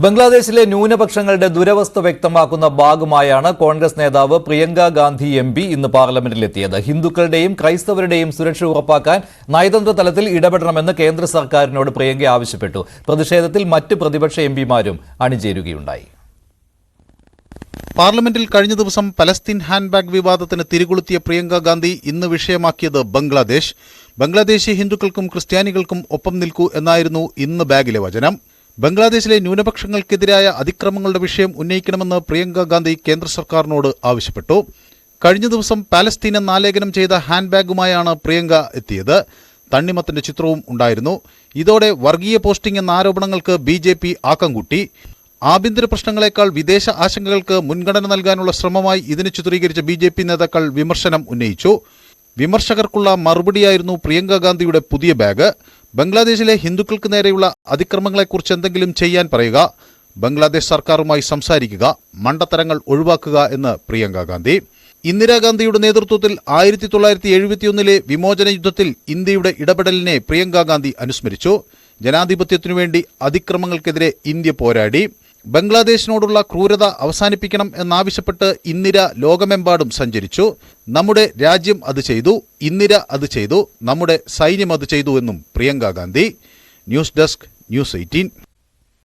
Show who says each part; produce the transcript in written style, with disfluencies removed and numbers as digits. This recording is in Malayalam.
Speaker 1: ബംഗ്ലാദേശിലെ ന്യൂനപക്ഷങ്ങളുടെ ദുരവസ്ഥ വ്യക്തമാക്കുന്ന ഭാഗമായാണ് കോൺഗ്രസ് നേതാവ് പ്രിയങ്ക ഗാന്ധി MP ഇന്ന് പാർലമെന്റിലെത്തിയത്. ഹിന്ദുക്കളുടെയും ക്രൈസ്തവരുടെയും സുരക്ഷ ഉറപ്പാക്കാൻ നയതന്ത്ര തലത്തിൽ ഇടപെടണമെന്ന് കേന്ദ്ര സർക്കാരിനോട് പ്രിയങ്ക ആവശ്യപ്പെട്ടു. പ്രതിഷേധത്തിൽ മറ്റ് പ്രതിപക്ഷ MPമാരും അണിചേരുകയുണ്ടായി.
Speaker 2: പാർലമെന്റിൽ കഴിഞ്ഞ ദിവസം പലസ്തീൻ ഹാൻഡ്ബാഗ് വിവാദത്തിന് തിരികൊളുത്തിയ പ്രിയങ്ക ഗാന്ധി ഇന്ന് വിഷയമാക്കിയത് ബംഗ്ലാദേശ്. ബംഗ്ലാദേശി ഹിന്ദുക്കൾക്കും ക്രിസ്ത്യാനികൾക്കും ഒപ്പം നിൽക്കൂ എന്നായിരുന്നു ഇന്ന് ബാഗിലെ വചനം. ബംഗ്ലാദേശിലെ ന്യൂനപക്ഷങ്ങൾക്കെതിരായ അതിക്രമങ്ങളുടെ വിഷയം ഉന്നയിക്കണമെന്ന് പ്രിയങ്ക ഗാന്ധി കേന്ദ്ര സർക്കാരിനോട് ആവശ്യപ്പെട്ടു. കഴിഞ്ഞ ദിവസം പാലസ്തീനെ ആലേഖനം ചെയ്ത ഹാൻഡ്ബാഗുമായാണ് പ്രിയങ്ക എത്തിയത്. തണ്ണിമത്തന്റെ ചിത്രവും ഉണ്ടായിരുന്നു. ഇതോടെ വർഗീയ പോസ്റ്റിംഗ് എന്ന ആരോപണങ്ങൾക്ക് BJP ആക്കം കൂട്ടി. ആഭ്യന്തര പ്രശ്നങ്ങളെക്കാൾ വിദേശ ആശങ്കകൾക്ക് മുൻഗണന നൽകാനുള്ള ശ്രമമായി ഇതിന് ചിത്രീകരിച്ച BJP നേതാക്കൾ വിമർശനം ഉന്നയിച്ചു. വിമർശകർക്കുള്ള മറുപടിയായിരുന്നു പ്രിയങ്ക ഗാന്ധിയുടെ പുതിയ ബാഗ്. ബംഗ്ലാദേശിലെ ഹിന്ദുക്കൾക്ക് നേരെയുള്ള അതിക്രമങ്ങളെക്കുറിച്ച് എന്തെങ്കിലും ചെയ്യാൻ പറയുക, ബംഗ്ലാദേശ് സർക്കാരുമായി സംസാരിക്കുക, മണ്ടത്തരങ്ങൾ ഒഴിവാക്കുക എന്ന് പ്രിയങ്ക ഗാന്ധി. ഇന്ദിരാഗാന്ധിയുടെ നേതൃത്വത്തിൽ 1971 വിമോചന യുദ്ധത്തിൽ ഇന്ത്യയുടെ ഇടപെടലിനെ പ്രിയങ്ക ഗാന്ധി അനുസ്മരിച്ചു. ജനാധിപത്യത്തിനുവേണ്ടി അതിക്രമങ്ങൾക്കെതിരെ ഇന്ത്യ പോരാടി. ബംഗ്ലാദേശിനോടുള്ള ക്രൂരത അവസാനിപ്പിക്കണം എന്നാവശ്യപ്പെട്ട് ഇന്ദിര ലോകമെമ്പാടും സഞ്ചരിച്ചു. നമ്മുടെ രാജ്യം അത് ചെയ്തു, ഇന്ദിര അത് ചെയ്തു, നമ്മുടെ സൈന്യം അത് ചെയ്തു എന്നും Priyanka Gandhi. News desk, News 18.